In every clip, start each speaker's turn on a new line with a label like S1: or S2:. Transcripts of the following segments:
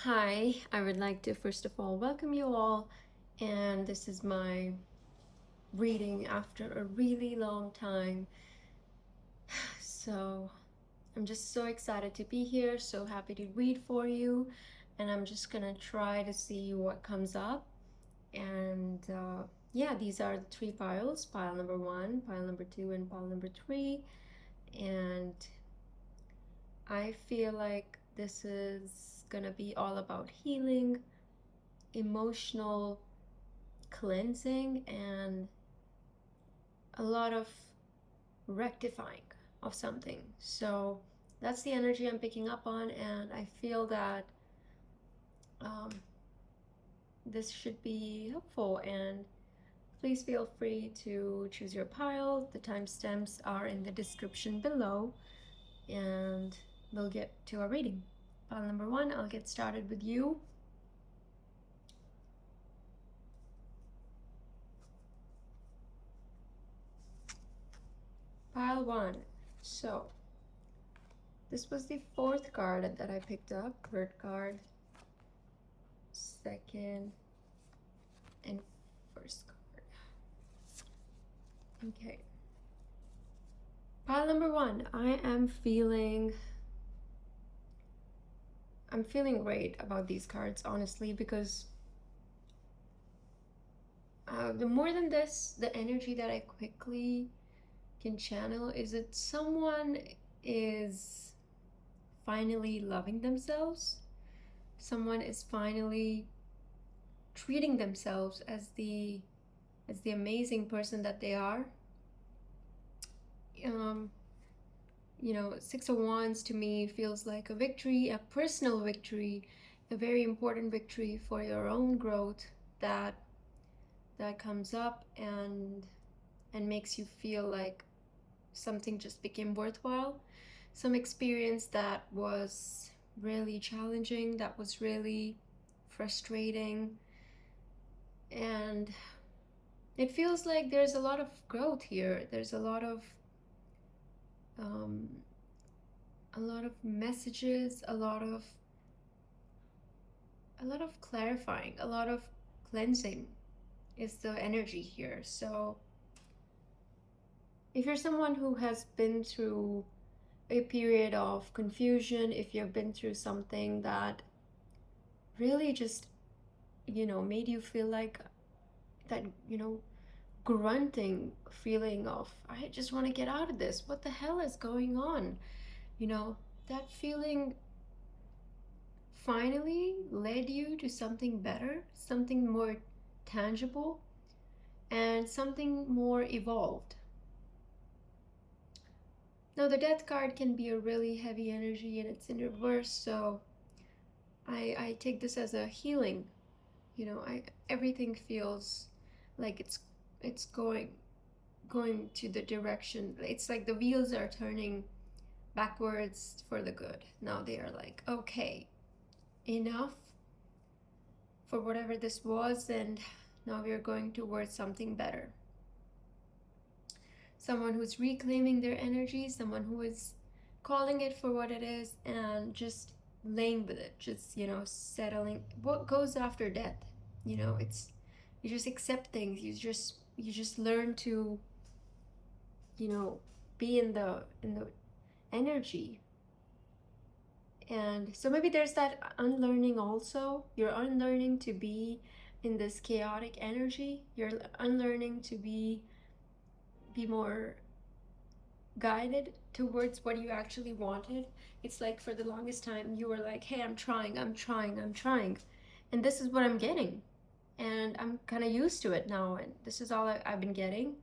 S1: Hi, I would like to first of all welcome you all, and this is my reading after a really long time. So I'm just so excited to be here, so happy to read for you, and I'm just gonna try to see what comes up. And yeah, these are the three piles: pile number one, pile number two, and pile number three. And I feel like this is gonna be all about healing, emotional cleansing, and a lot of rectifying of something. So that's the energy I'm picking up on, and I feel that um, this should be helpful. And please feel free to choose your pile. The timestamps are in the description below, and we'll get to our reading. Pile number one, I'll get started with you. Pile one. So this was the fourth card that I picked up. Third card, second, and first card. Okay. Pile number one. I'm feeling great about these cards, honestly, because the more than this, the energy that I quickly can channel is that someone is finally loving themselves. Someone is finally treating themselves as the amazing person that they are. Six of Wands to me feels like a victory, a personal victory, a very important victory for your own growth that comes up and makes you feel like something just became worthwhile. Some experience that was really challenging, that was really frustrating, and it feels like there's a lot of growth here. There's a lot of messages, a lot of clarifying, a lot of cleansing is the energy here. So if you're someone who has been through a period of confusion, if you've been through something that really just made you feel like that grunting feeling of, I just want to get out of this, what the hell is going on, that feeling finally led you to something better, something more tangible, and something more evolved. Now the death card can be a really heavy energy and it's in reverse, so I take this as a healing. Everything feels like it's going to the direction. It's like the wheels are turning backwards for the good. Now they are like, okay, enough for whatever this was, and now we're going towards something better. Someone who's reclaiming their energy, someone who is calling it for what it is and just laying with it, just settling. What goes after death? It's, you just accept things. You just learn to be in the energy. And so maybe there's that unlearning also. You're unlearning to be in this chaotic energy. You're unlearning to be more guided towards what you actually wanted. It's like for the longest time you were like, hey, I'm trying, and this is what I'm getting, and I'm kind of used to it now, and this is all I've been getting.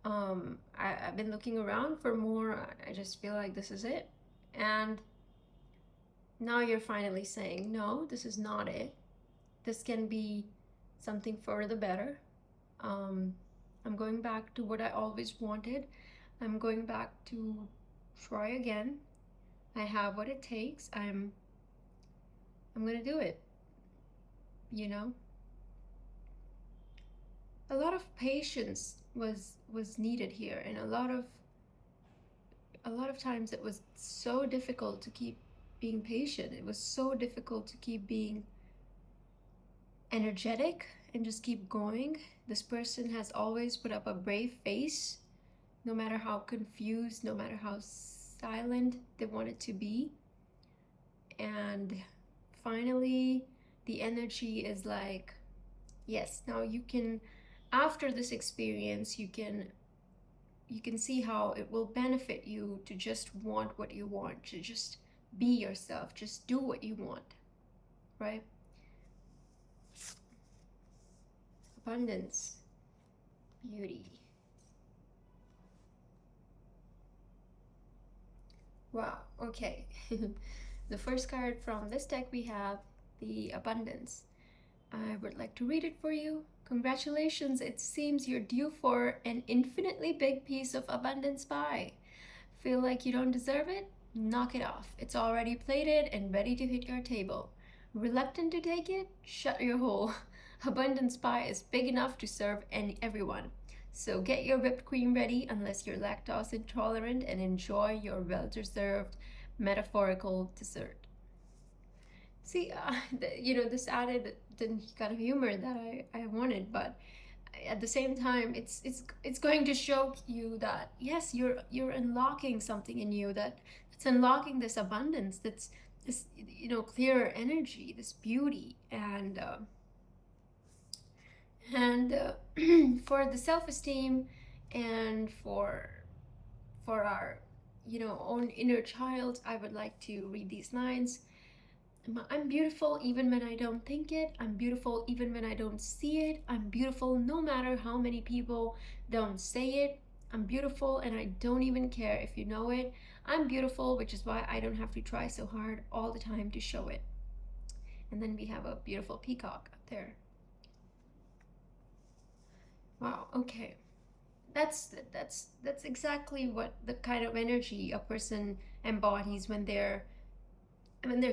S1: I've been looking around for more. I just feel like this is it, and now you're finally saying, no, this is not it. This can be something for the better. I'm going back to what I always wanted. I'm going back to try again. I have what it takes. I'm gonna do it. A lot of patience was needed here, and a lot of times it was so difficult to keep being patient. It was so difficult to keep being energetic and just keep going. This person has always put up a brave face, no matter how confused, no matter how silent they wanted to be. And finally, the energy is like, yes, now you can, after this experience, you can see how it will benefit you to just want what you want, to just be yourself, just do what you want, right? Abundance, beauty. Wow, okay. The first card from this deck we have the Abundance. I would like to read it for you. Congratulations, it seems you're due for an infinitely big piece of abundance pie. Feel like you don't deserve it? Knock it off. It's already plated and ready to hit your table. Reluctant to take it? Shut your hole. Abundance pie is big enough to serve everyone. So get your whipped cream ready unless you're lactose intolerant and enjoy your well-deserved metaphorical dessert. See, this added the kind of humor that I wanted, but at the same time, it's going to show you that yes, you're unlocking something in you that's unlocking this abundance, that's this clearer energy, this beauty, and for the self-esteem and for our own inner child, I would like to read these lines. I'm beautiful even when I don't think it. I'm beautiful even when I don't see it. I'm beautiful no matter how many people don't say it. I'm beautiful and I don't even care if you know it. I'm beautiful, which is why I don't have to try so hard all the time to show it. And then we have a beautiful peacock up there. Wow, okay. That's exactly what the kind of energy a person embodies when they're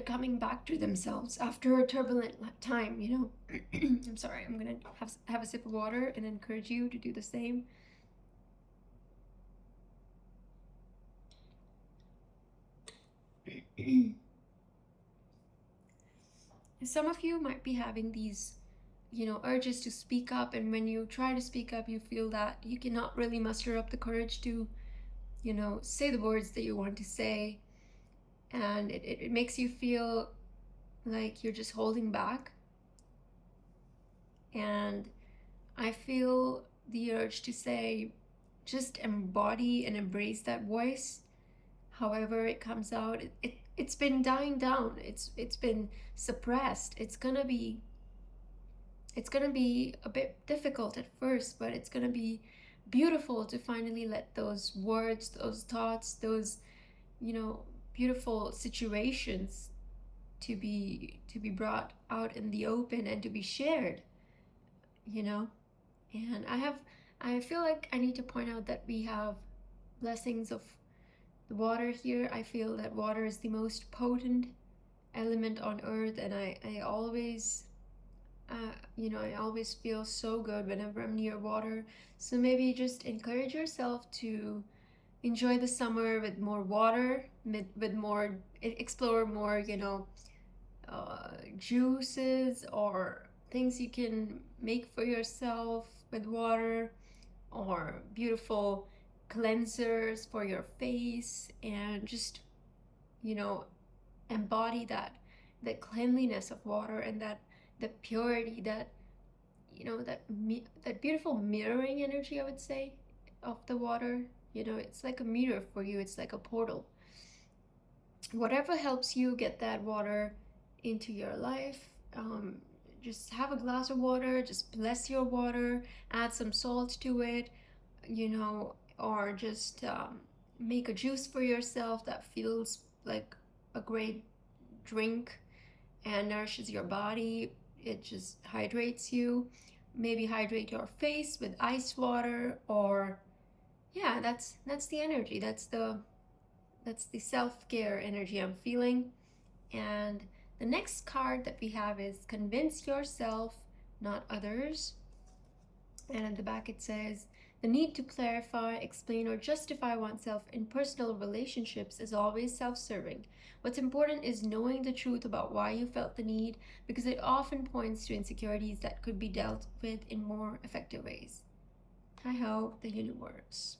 S1: coming back to themselves after a turbulent time, I'm sorry, I'm gonna have a sip of water and encourage you to do the same. Some of you might be having these urges to speak up, and when you try to speak up, you feel that you cannot really muster up the courage to say the words that you want to say, and it makes you feel like you're just holding back. And I feel the urge to say, just embody and embrace that voice however it comes out. It's been dying down, it's been suppressed. It's gonna be a bit difficult at first, but it's gonna be beautiful to finally let those words, those thoughts, those beautiful situations to be brought out in the open and to be shared. And I feel like I need to point out that we have blessings of the water here. I feel that water is the most potent element on earth, and I always I always feel so good whenever I'm near water. So maybe just encourage yourself to enjoy the summer with more water, with more, explore more juices or things you can make for yourself with water, or beautiful cleansers for your face, and just embody that cleanliness of water, and that the purity, that that beautiful mirroring energy, I would say, of the water. It's like a mirror for you, it's like a portal. Whatever helps you get that water into your life, just have a glass of water, just bless your water, add some salt to it, or just make a juice for yourself that feels like a great drink and nourishes your body. It just hydrates you. Maybe hydrate your face with ice water, or yeah, that's the energy. That's the self-care energy I'm feeling. And the next card that we have is Convince Yourself, Not Others. And at the back it says, The need to clarify, explain, or justify oneself in personal relationships is always self-serving. What's important is knowing the truth about why you felt the need, because it often points to insecurities that could be dealt with in more effective ways. I hope the universe.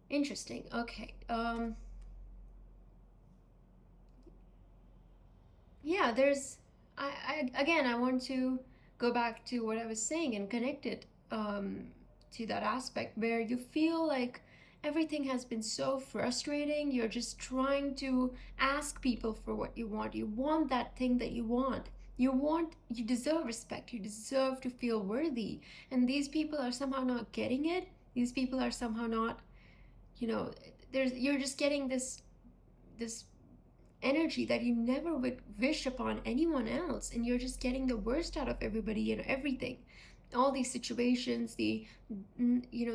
S1: Interesting. Okay. Yeah, there's I want to go back to what I was saying and connect it to that aspect where you feel like everything has been so frustrating. You're just trying to ask people for what you want. You want that thing that you want. You deserve respect. You deserve to feel worthy. And these people are somehow not getting it. These people are somehow not, you know, you're just getting this energy that you never would wish upon anyone else, and you're just getting the worst out of everybody and everything. All these situations,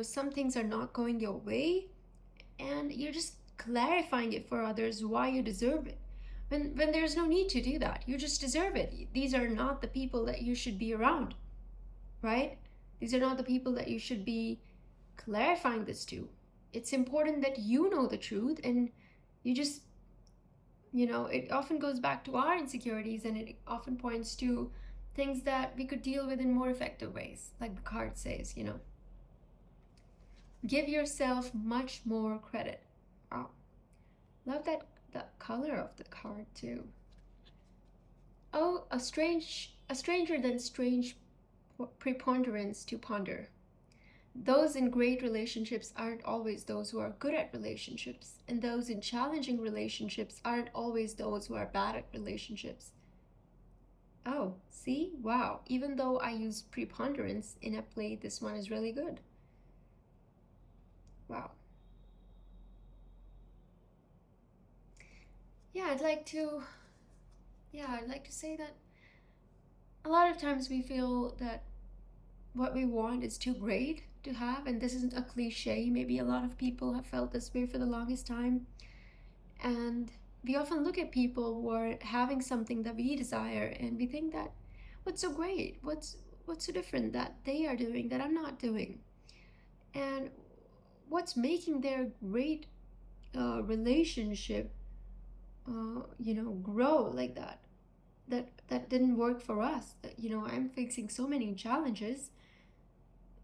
S1: some things are not going your way, and you're just clarifying it for others why you deserve it, when there's no need to do that. You just deserve it. These are not the people that you should be around, right? These are not the people that you should be clarifying this to. It's important that you know the truth, and you just, it often goes back to our insecurities, and it often points to things that we could deal with in more effective ways. Like the card says, give yourself much more credit. Wow. Love that color of the card too. Oh, a stranger than strange preponderance to ponder. Those in great relationships aren't always those who are good at relationships, and those in challenging relationships aren't always those who are bad at relationships. Oh, see? Wow. Even though I use preponderance in a play, this one is really good. Wow. Yeah, I'd like to say that a lot of times we feel that what we want is too great to have, and this isn't a cliche. Maybe a lot of people have felt this way for the longest time, and we often look at people who are having something that we desire, and we think that, what's so great, what's so different that they are doing that I'm not doing, and what's making their great relationship grow like that didn't work for us. That, I'm facing so many challenges.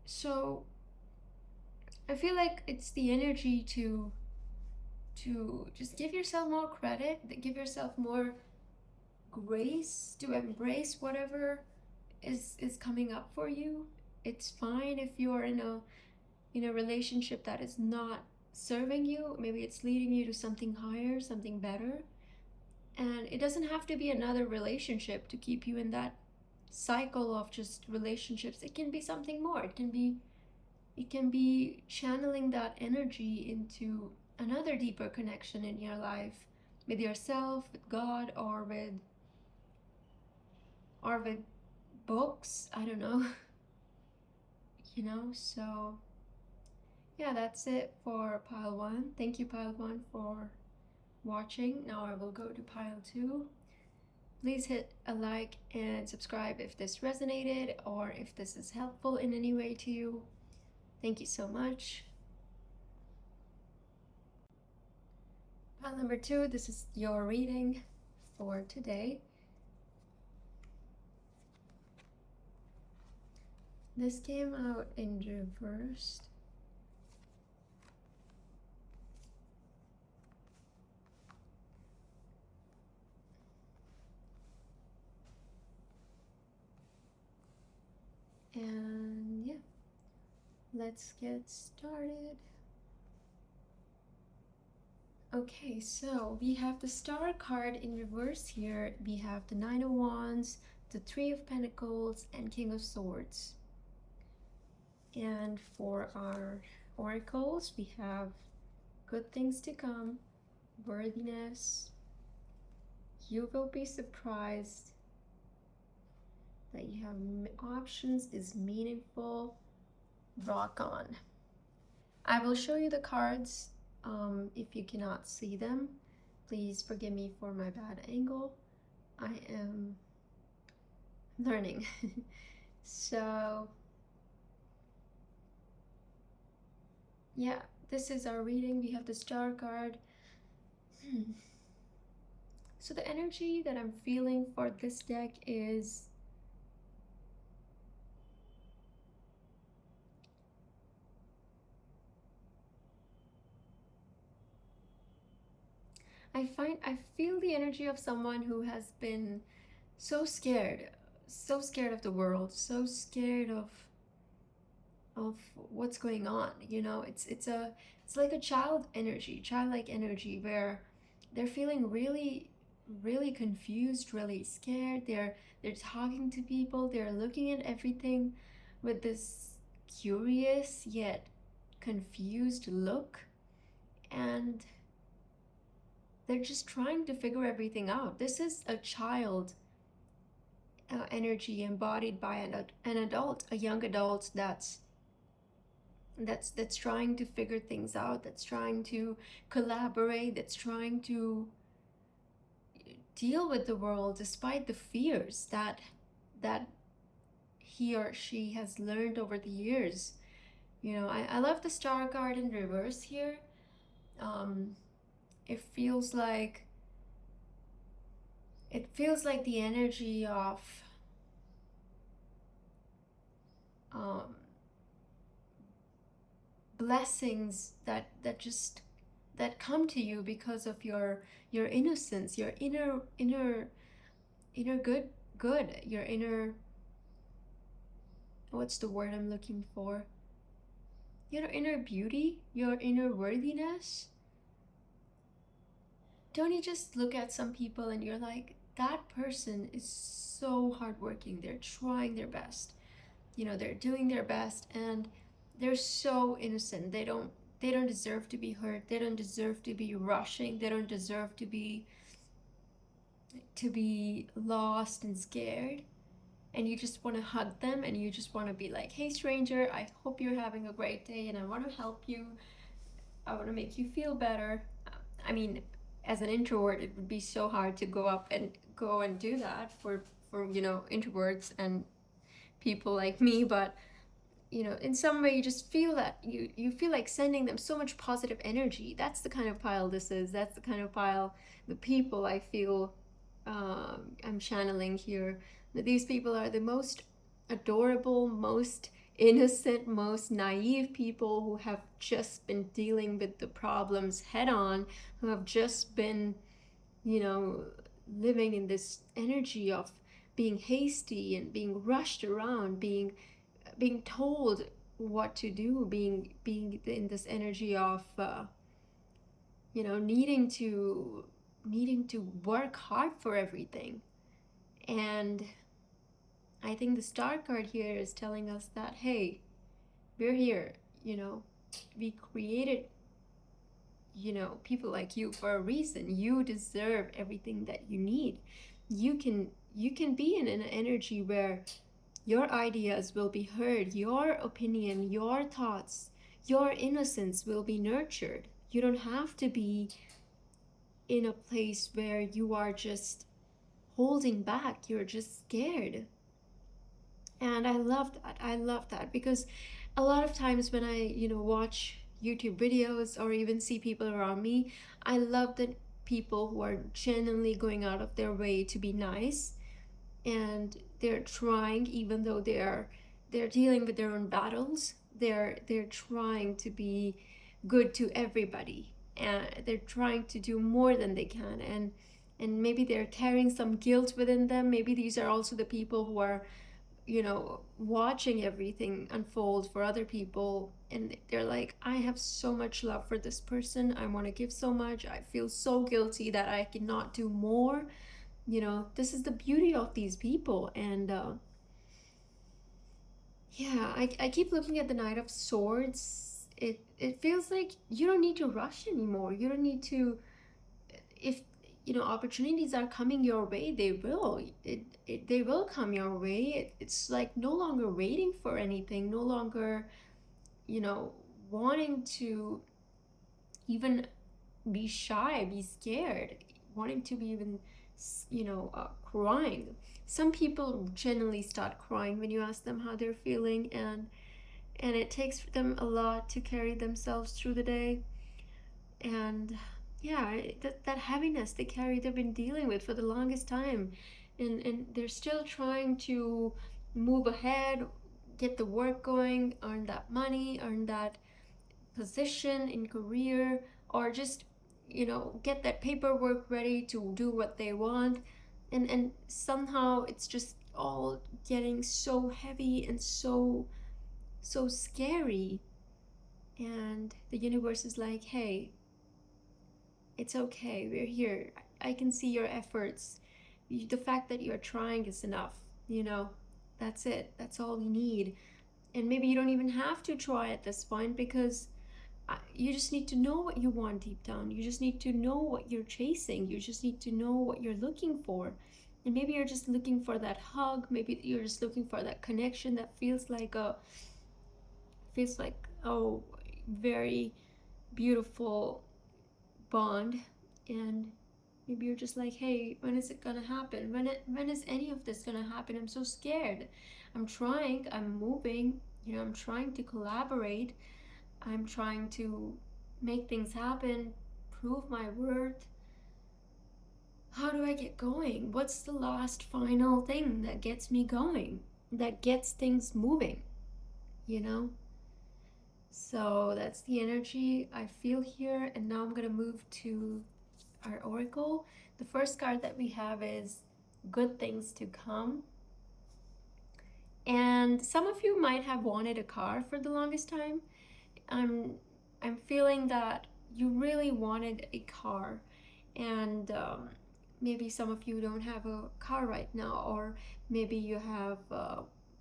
S1: So I feel like it's the energy to just give yourself more credit, give yourself more grace, to embrace whatever is coming up for you. It's fine if you're in a relationship that is not serving you. Maybe it's leading you to something higher, something better. And it doesn't have to be another relationship to keep you in that cycle of just relationships. It can be something more. It can be channeling that energy into another deeper connection in your life, with yourself, with God, or with books. I don't know. So yeah, that's it for pile 1. Thank you, pile 1, for watching. Now I will go to pile 2. Please hit a like and subscribe if this resonated, or if this is helpful in any way to you. Thank you so much. Pile number 2, this is your reading for today. This came out in reversed. And yeah, let's get started. Okay, so we have the Star card in reverse here. We have the Nine of Wands, the Three of Pentacles, and King of Swords. And for our oracles, we have good things to come, worthiness, you will be surprised, that you have options is meaningful, rock on. I will show you the cards. If you cannot see them, please forgive me for my bad angle. I am learning. So yeah, this is our reading. We have the star card. So the energy that I'm feeling for this deck is I feel the energy of someone who has been so scared of the world, so scared of what's going on. You know, it's like a childlike energy where they're feeling really confused, really scared. They're talking to people, they're looking at everything with this curious yet confused look, and they're just trying to figure everything out. This is a child energy embodied by an adult, a young adult that's trying to figure things out, that's trying to collaborate, that's trying to deal with the world despite the fears that he or she has learned over the years. You know, I love the star card in reverse here. Um, it feels like the energy of um, blessings that come to you because of your innocence, your inner good, your inner, what's the word I'm looking for, your inner beauty, your inner worthiness. Don't you just look at some people and you're like, that person is so hardworking, they're trying their best, you know, they're doing their best, and they're so innocent. They don't deserve to be hurt, they don't deserve to be rushing, they don't deserve to be lost and scared. And you just want to hug them, and you just want to be like, hey stranger, I hope you're having a great day, and I want to help you, I want to make you feel better. I mean, as an introvert, it would be so hard to go and do that for you know, introverts and people like me. But you know, in some way you just feel that you feel like sending them so much positive energy. That's the kind of pile this is. That's the kind of pile, the people I feel I'm channeling here. That these people are the most adorable, most innocent, most naive people who have just been dealing with the problems head on, who have just been, you know, living in this energy of being hasty and being rushed around, being told what to do, being in this energy of you know, needing to work hard for everything. And I think the star card here is telling us that, hey, we're here, you know, we created, you know, people like you for a reason. You deserve everything that you need. You can be in an energy where your ideas will be heard, your opinion, your thoughts, your innocence will be nurtured. You don't have to be in a place where you are just holding back, you're just scared. And I love that because a lot of times when I, you know, watch YouTube videos or even see people around me, I love the people who are genuinely going out of their way to be nice, and they're trying, even though they're dealing with their own battles, they're trying to be good to everybody, and they're trying to do more than they can, and maybe they're carrying some guilt within them. Maybe these are also the people who are, you know, watching everything unfold for other people, and they're like, I have so much love for this person, I want to give so much, I feel so guilty that I cannot do more. You know, this is the beauty of these people. And yeah, I keep looking at the Knight of Swords. It feels like you don't need to rush anymore. You don't need to, if you know, opportunities are coming your way, they will. They will come your way. It's like no longer waiting for anything, no longer, you know, wanting to even be shy, be scared, wanting to be even, you know, crying. Some people generally start crying when you ask them how they're feeling, and and it takes them a lot to carry themselves through the day. And yeah, that heaviness they carry, they've been dealing with for the longest time, and they're still trying to move ahead, get the work going, earn that money, earn that position in career, or just get that paperwork ready to do what they want. And somehow it's just all getting so heavy and so scary. And the universe is like, hey, it's okay, we're here. I can see your efforts. The fact that you're trying is enough. That's it, that's all we need. And maybe you don't even have to try at this point, because you just need to know what you want deep down. You just need to know what you're chasing. You just need to know what you're looking for. And maybe you're just looking for that hug. Maybe you're just looking for that connection that feels like a very beautiful bond. And maybe you're just like, hey, when is it gonna happen? When is any of this gonna happen? I'm so scared. I'm trying, I'm moving, I'm trying to collaborate. I'm trying to make things happen, prove my worth. How do I get going? What's the last final thing that gets me going, that gets things moving, you know? So that's the energy I feel here. And now I'm going to move to our oracle. The first card that we have is good things to come. And some of you might have wanted a car for the longest time. I'm feeling that you really wanted a car, and maybe some of you don't have a car right now, or maybe you have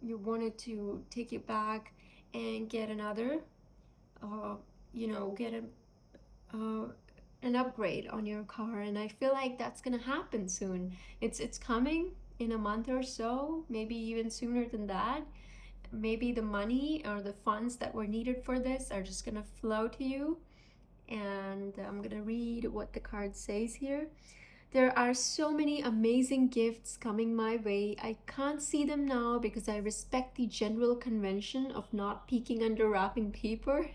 S1: you wanted to take it back and get another, get an upgrade on your car. And I feel like that's gonna happen soon. It's coming in a month or so, maybe even sooner than that. Maybe the money or the funds that were needed for this are just gonna flow to you. And I'm gonna read what the card says here. There are so many amazing gifts coming my way. I can't see them now because I respect the general convention of not peeking under wrapping paper,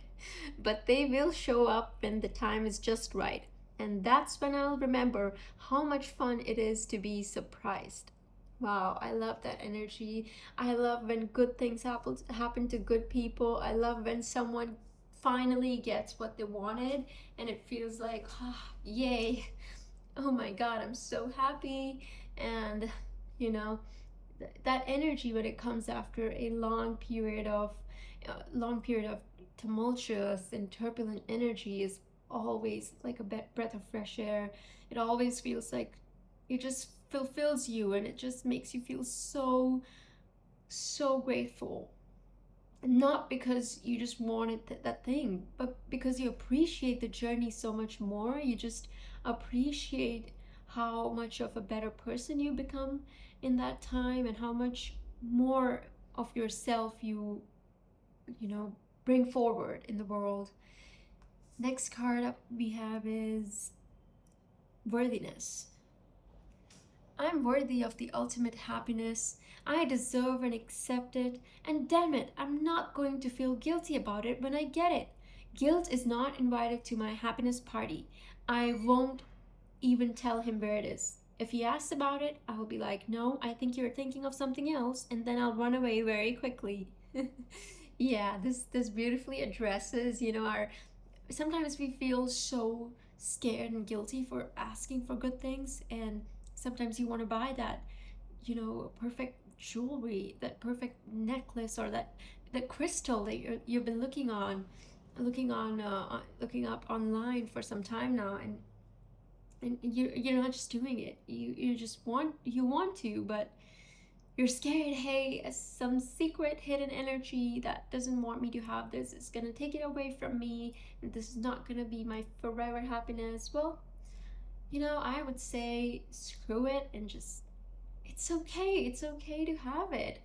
S1: but they will show up when the time is just right. And that's when I'll remember how much fun it is to be surprised. Wow, I love that energy. I love when good things happen to good people. I love when someone finally gets what they wanted and it feels like, yay. Oh my God, I'm so happy. And that energy when it comes after a long period of tumultuous and turbulent energy is always like a breath of fresh air. It always feels like it just fulfills you, and it just makes you feel so grateful. Not because you just wanted that thing, but because you appreciate the journey so much more. You just appreciate how much of a better person you become in that time, and how much more of yourself you bring forward in the world. Next card up we have is worthiness. I'm worthy of the ultimate happiness. I deserve and accept it, and damn it, I'm not going to feel guilty about it when I get it. Guilt is not invited to my happiness party. I won't even tell him where it is. If he asks about it, I'll be like, no, I think you're thinking of something else, and then I'll run away very quickly. Yeah, this beautifully addresses, our sometimes we feel so scared and guilty for asking for good things, and sometimes you want to buy that perfect jewelry, that perfect necklace, or that crystal that you've been looking up online for some time now, and you're not just doing it. You just want to, but you're scared. Hey, some secret hidden energy that doesn't want me to have this is gonna take it away from me, and this is not gonna be my forever happiness. Well, I would say screw it, and just, it's okay. It's okay to have it.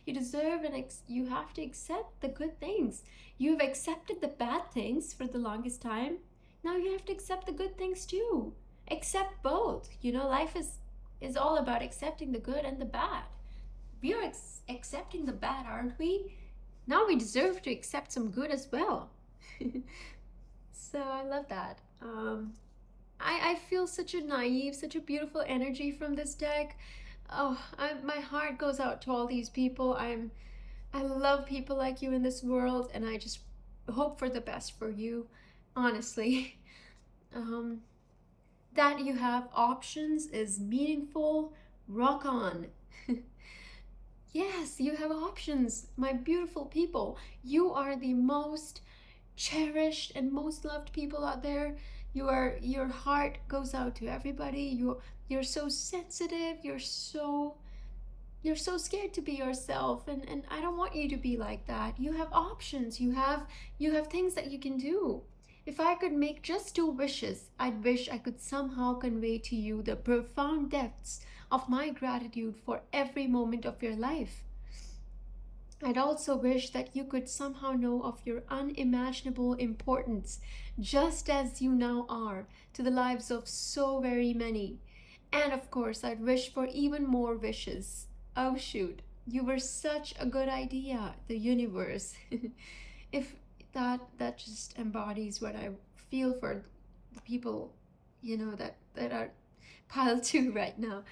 S1: You deserve, and you have to accept the good things. You've accepted the bad things for the longest time. Now you have to accept the good things too. Accept both. Life is all about accepting the good and the bad. We are accepting the bad, aren't we? now we deserve to accept some good as well. So I love that. I feel such a naive, such a beautiful energy from this deck. Oh, my heart goes out to all these people. I love people like you in this world, and I just hope for the best for you, honestly. Um, that you have options is meaningful. Rock on. Yes, you have options, my beautiful people. You are the most cherished and most loved people out there. Your heart goes out to everybody. You're so sensitive. You're so scared to be yourself, and I don't want you to be like that. You have options. You have things that you can do. If I could make just 2 wishes, I'd wish I could somehow convey to you the profound depths of my gratitude for every moment of your life. I'd also wish that you could somehow know of your unimaginable importance, just as you now are, to the lives of so very many. And of course, I'd wish for even more wishes. Oh shoot, you were such a good idea, the universe. If that just embodies what I feel for the people, that are pile 2 right now.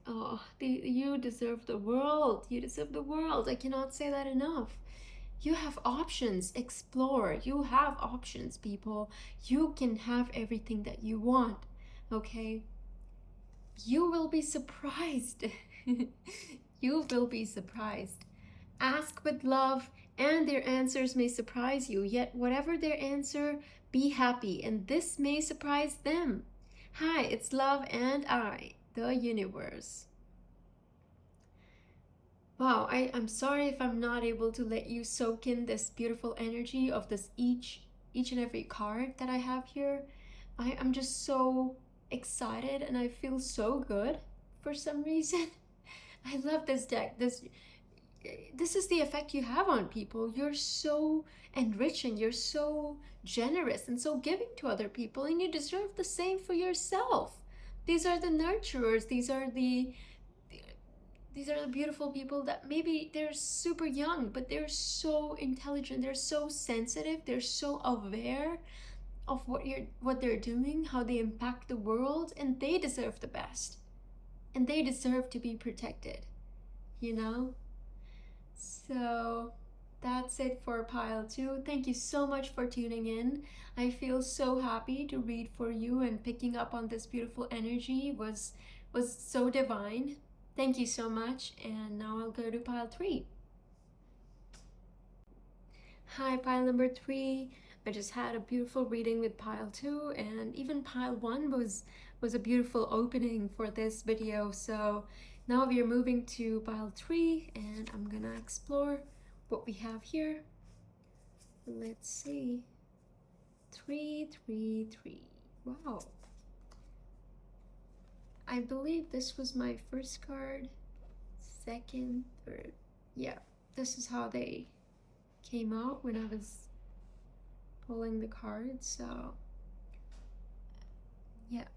S1: Oh, you deserve the world. You deserve the world. I cannot say that enough. You have options. Explore. You have options, people. You can have everything that you want. Okay? You will be surprised. You will be surprised. Ask with love, and their answers may surprise you. Yet, whatever their answer, be happy, and this may surprise them. Hi, it's Love and I, the universe. Wow, I'm sorry if I'm not able to let you soak in this beautiful energy of this each and every card that I have here. I'm just so excited and I feel so good for some reason. I love this deck. This is the effect you have on people. You're so enriching, you're so generous and so giving to other people, and you deserve the same for yourself. These are the nurturers. These are the beautiful people that maybe they're super young, but they're so intelligent, they're so sensitive, they're so aware of what they're doing, how they impact the world, and they deserve the best. And they deserve to be protected, you know? So that's it for pile 2. Thank you so much for tuning in. I feel so happy to read for you, and picking up on this beautiful energy was so divine. Thank you so much, and now I'll go to pile 3. Hi, pile number 3. I just had a beautiful reading with pile 2, and even pile 1 was a beautiful opening for this video. So now we are moving to pile 3, and I'm gonna explore what we have here. Let's see. 3, 3, 3. Wow. I believe this was my first card, second, third. Yeah, this is how they came out when I was pulling the cards, so yeah.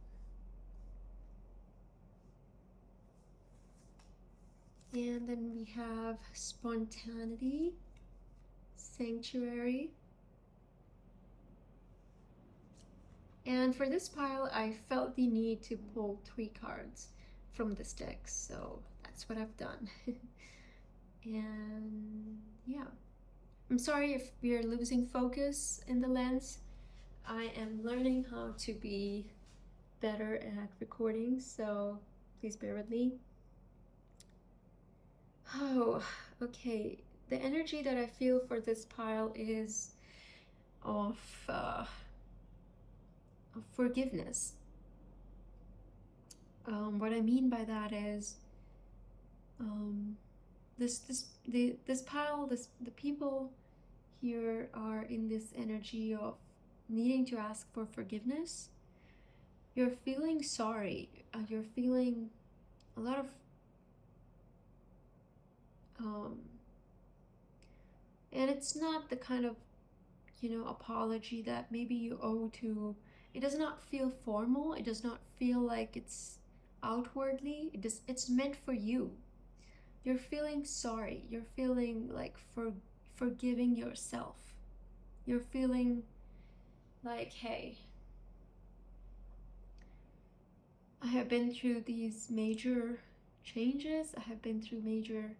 S1: And then we have spontaneity, sanctuary. And for this pile, I felt the need to pull 3 cards from this deck, so that's what I've done. And yeah, I'm sorry if we're losing focus in the lens. I am learning how to be better at recording, so please bear with me. Oh, okay. The energy that I feel for this pile is of forgiveness. What I mean by that is this pile, the people here are in this energy of needing to ask for forgiveness. You're feeling sorry. You're feeling a lot of and it's not the kind of apology that maybe you owe to. It does not feel formal. It does not feel like it's outwardly. It's meant for you. you're feeling sorry. You're feeling like forgiving yourself. You're feeling like, hey, I have been through these major changes. I have been through major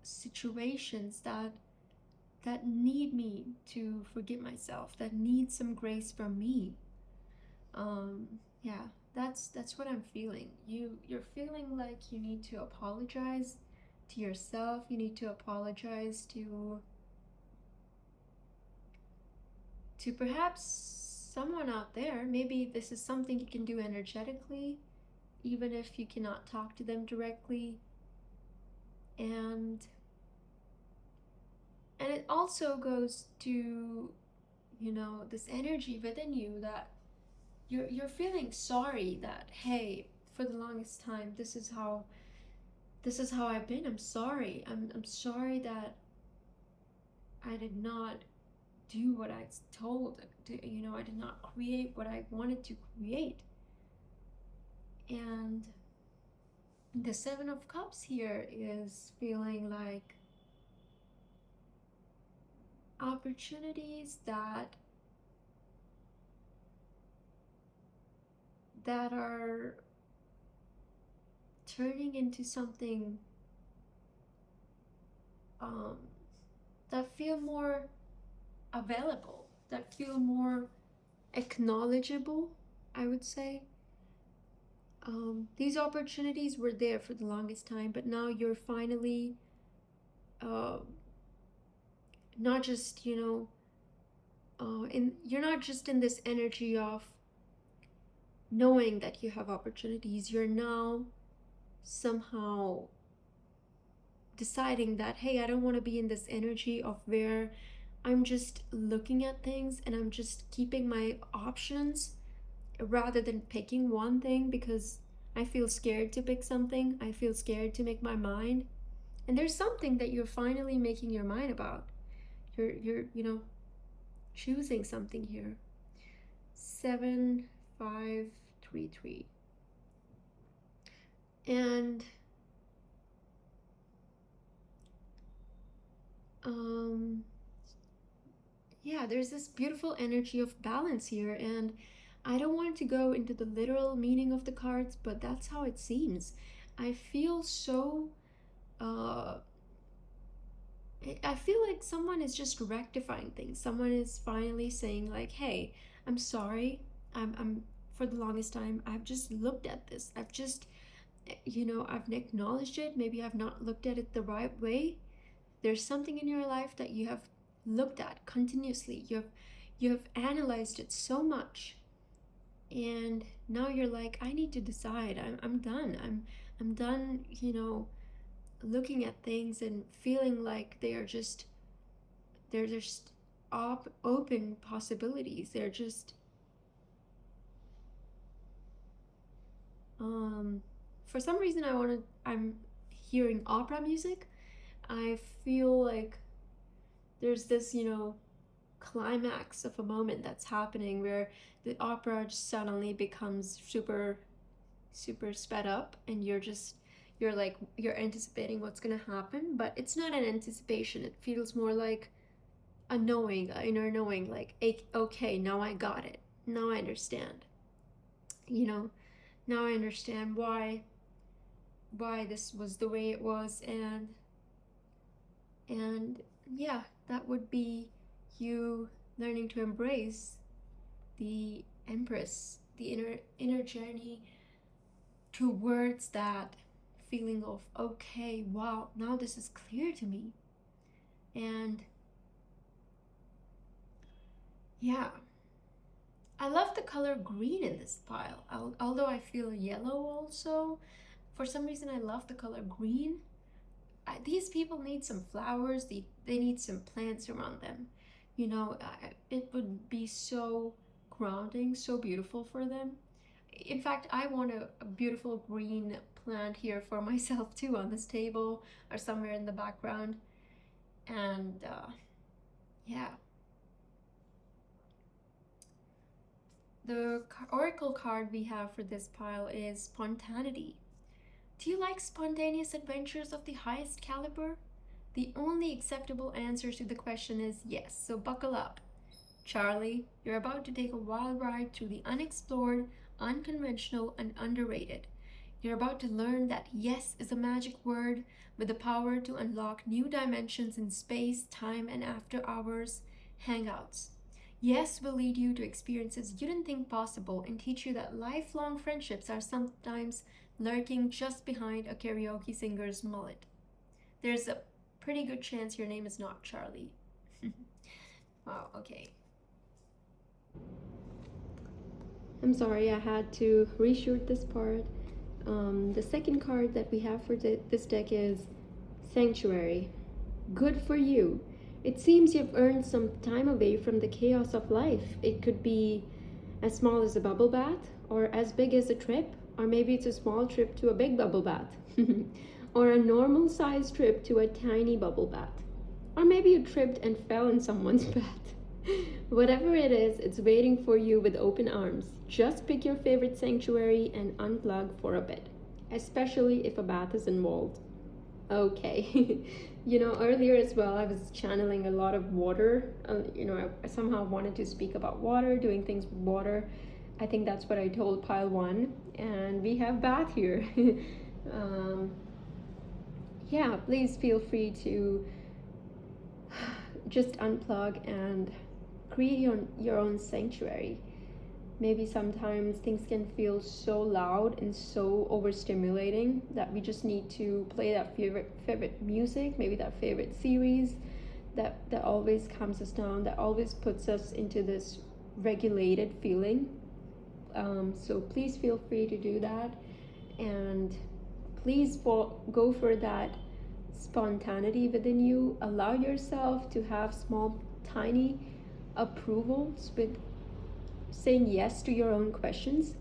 S1: situations that need me to forgive myself, that need some grace from me. Yeah, that's what I'm feeling. You're feeling like you need to apologize to yourself. You need to apologize to perhaps someone out there. Maybe this is something you can do energetically, even if you cannot talk to them directly. And it also goes to, you know, this energy within you that you're feeling sorry that, hey, for the longest time this is how I've been. I'm sorry. I'm sorry that I did not do what I told to, you know, I did not create what I wanted to create. And the Seven of Cups here is feeling like opportunities that are turning into something that feel more available, that feel more acknowledgeable, I would say. These opportunities were there for the longest time, but now you're finally not just, you know, you're not just in this energy of knowing that you have opportunities. You're now somehow deciding that, hey, I don't want to be in this energy of where I'm just looking at things and I'm just keeping my options rather than picking one thing because I feel scared to pick something. I feel scared to make my mind. And there's something that you're finally making your mind about. You're you know, choosing something here. 7, 5, 3, 3. And yeah, there's this beautiful energy of balance here, and I don't want to go into the literal meaning of the cards, but that's how it seems. I feel so I feel like someone is just rectifying things. Someone is finally saying like, "Hey, I'm sorry. I'm for the longest time I've just looked at this. I've just, you know, I've acknowledged it. Maybe I've not looked at it the right way. There's something in your life that you have looked at continuously. You have analyzed it so much. And now you're like, I need to decide. I'm done. I'm done, you know, looking at things and feeling like they're just open possibilities. They're just for some reason I'm hearing opera music. I feel like there's this, you know, climax of a moment that's happening where the opera just suddenly becomes super sped up, and you're anticipating what's gonna happen, but it's not an anticipation. It feels more like a knowing, an inner knowing, like, okay, now I got it. Now I understand. You know, now I understand why this was the way it was. And yeah, that would be you learning to embrace the Empress, the inner journey towards that feeling of, okay, wow, now this is clear to me. And yeah, I love the color green in this pile. Although I feel yellow also, for some reason I love the color green. These people need some flowers. They need some plants around them. You know, it would be so grounding, so beautiful for them. In fact, I want a beautiful green plant here for myself too, on this table or somewhere in the background. And yeah. The oracle card we have for this pile is spontaneity. Do you like spontaneous adventures of the highest caliber? The only acceptable answer to the question is yes, so buckle up. Charlie, you're about to take a wild ride through the unexplored, unconventional, and underrated. You're about to learn that yes is a magic word with the power to unlock new dimensions in space, time, and after hours hangouts. Yes will lead you to experiences you didn't think possible and teach you that lifelong friendships are sometimes lurking just behind a karaoke singer's mullet. There's a pretty good chance your name is not Charlie. Wow, okay. I'm sorry, I had to reshoot this part. The second card that we have for this deck is Sanctuary. Good for you. It seems you've earned some time away from the chaos of life. It could be as small as a bubble bath, or as big as a trip, or maybe it's a small trip to a big bubble bath, or a normal sized trip to a tiny bubble bath, or maybe you tripped and fell in someone's bath. Whatever it is, it's waiting for you with open arms. Just pick your favorite sanctuary and unplug for a bit, especially if a bath is involved. Okay. Earlier as well, I was channeling a lot of water. I somehow wanted to speak about water, doing things with water. I think that's what I told pile one. And we have bath here. Yeah, please feel free to just unplug and create your own sanctuary. Maybe sometimes things can feel so loud and so overstimulating that we just need to play that favorite music, maybe that favorite series that always calms us down, that always puts us into this regulated feeling. So please feel free to do that, and please go for that spontaneity within you. Allow yourself to have small, tiny approvals with saying yes to your own questions.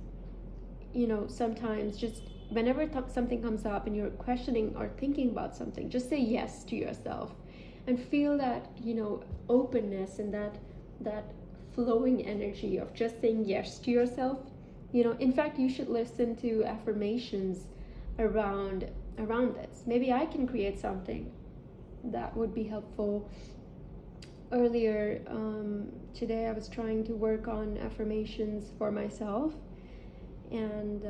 S1: Sometimes just whenever something comes up and you're questioning or thinking about something, just say yes to yourself and feel that openness and that flowing energy of just saying yes to yourself. In fact, you should listen to affirmations around this. Maybe I can create something that would be helpful. Earlier today I was trying to work on affirmations for myself, and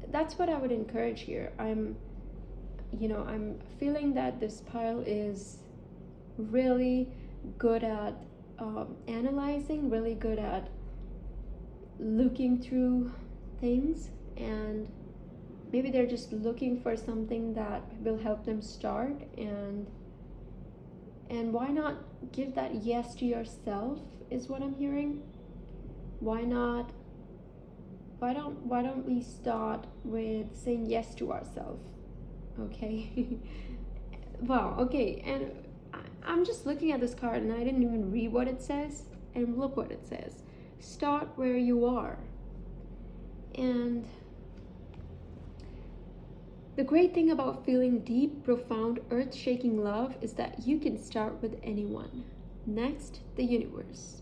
S1: that's what I would encourage here. I'm feeling that this pile is really good at analyzing, really good at looking through things, and maybe they're just looking for something that will help them start, and why not give that yes to yourself is what I'm hearing. Why don't we start with saying yes to ourselves? Okay. Wow, okay. And I'm just looking at this card and I didn't even read what it says, and look what it says. Start where you are. And the great thing about feeling deep, profound, earth-shaking love is that you can start with anyone. Next, the universe.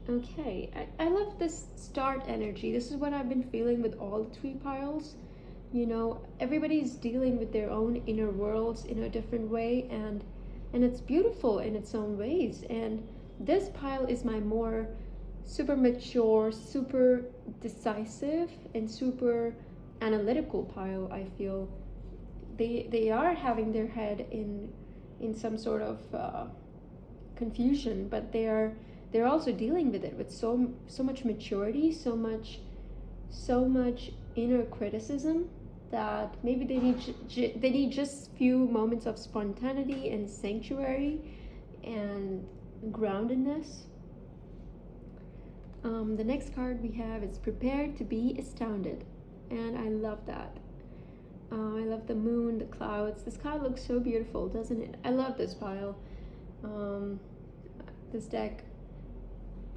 S1: Okay, I love this start energy. This is what I've been feeling with all the three piles. Everybody's dealing with their own inner worlds in a different way, and it's beautiful in its own ways. And this pile is my more super mature, super decisive, and super analytical pile. I feel they are having their head in some sort of confusion, but they're also dealing with it with so much maturity, so much inner criticism, that maybe they need just few moments of spontaneity and sanctuary and groundedness. The next card we have is Prepared to be Astounded, and I love that. I love the moon, the clouds. This card looks so beautiful, doesn't it? I love this pile. This deck.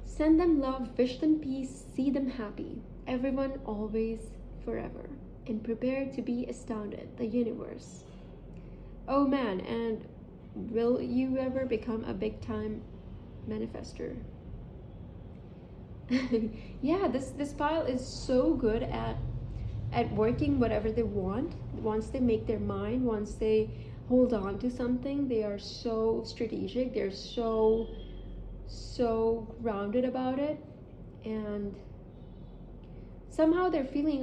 S1: Send them love, wish them peace, see them happy. Everyone, always, forever. And prepare to be astounded, the universe. Oh man, and will you ever become a big time manifester? Yeah, this pile is so good at at working whatever they want. Once they make their mind, once they hold on to something, they are so strategic, they're so grounded about it, and somehow they're feeling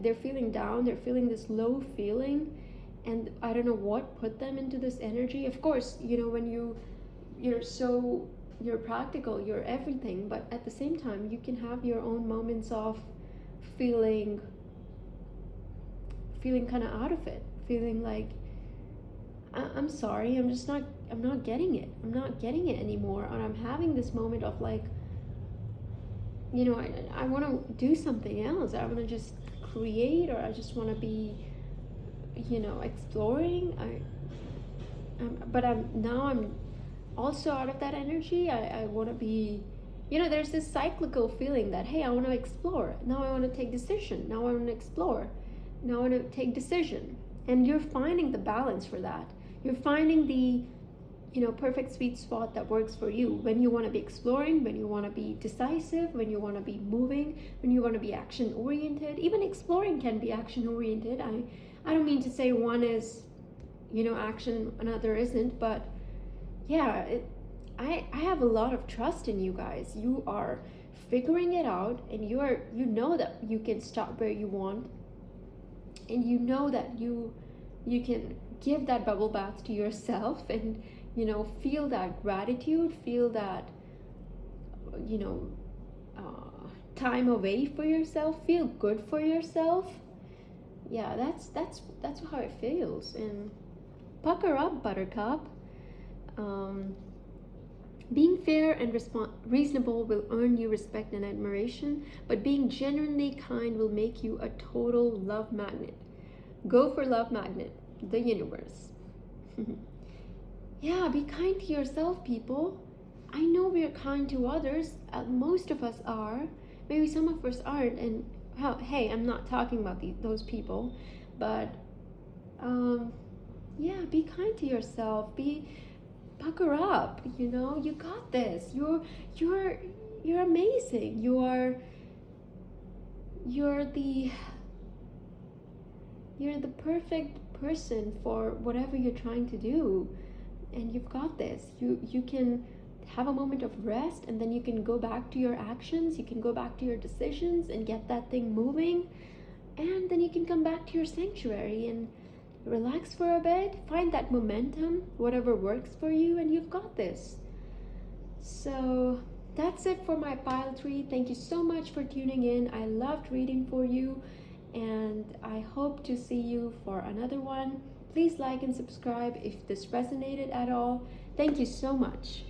S1: they're feeling down, they're feeling this low feeling, and I don't know what put them into this energy. Of course, when you're practical, you're everything, but at the same time you can have your own moments of feeling kind of out of it, feeling like I'm sorry, I'm not getting it, anymore, or I'm having this moment of like, I want to do something else, I want to just create, or I just want to be exploring. But I'm also out of that energy. I want to be, there's this cyclical feeling that, hey, I want to explore, now I want to take decision, now I want to explore, now I want to take decision. And you're finding the balance for that. You're finding the perfect sweet spot that works for you, when you want to be exploring, when you want to be decisive, when you want to be moving, when you want to be action oriented. Even exploring can be action oriented. I don't mean to say one is action, another isn't, but yeah, I have a lot of trust in you guys. You are figuring it out, and you know that you can stop where you want, and you know that you can give that bubble bath to yourself, and feel that gratitude, feel that time away for yourself, feel good for yourself. Yeah, that's how it feels. And pucker up, buttercup. Being fair and reasonable will earn you respect and admiration, but being genuinely kind will make you a total love magnet. Go for love magnet, the universe. Yeah, be kind to yourself, people. I know we are kind to others. Most of us are. Maybe some of us aren't. And hey, I'm not talking about those people, but yeah, be kind to yourself. Pucker up. You got this. You're amazing. You're the perfect person for whatever you're trying to do, and you've got this. You can have a moment of rest, and then you can go back to your actions, you can go back to your decisions and get that thing moving, and then you can come back to your sanctuary and relax for a bit, find that momentum, whatever works for you, and you've got this. So that's it for my pile 3. Thank you so much for tuning in. I loved reading for you, and I hope to see you for another one. Please like and subscribe if this resonated at all. Thank you so much.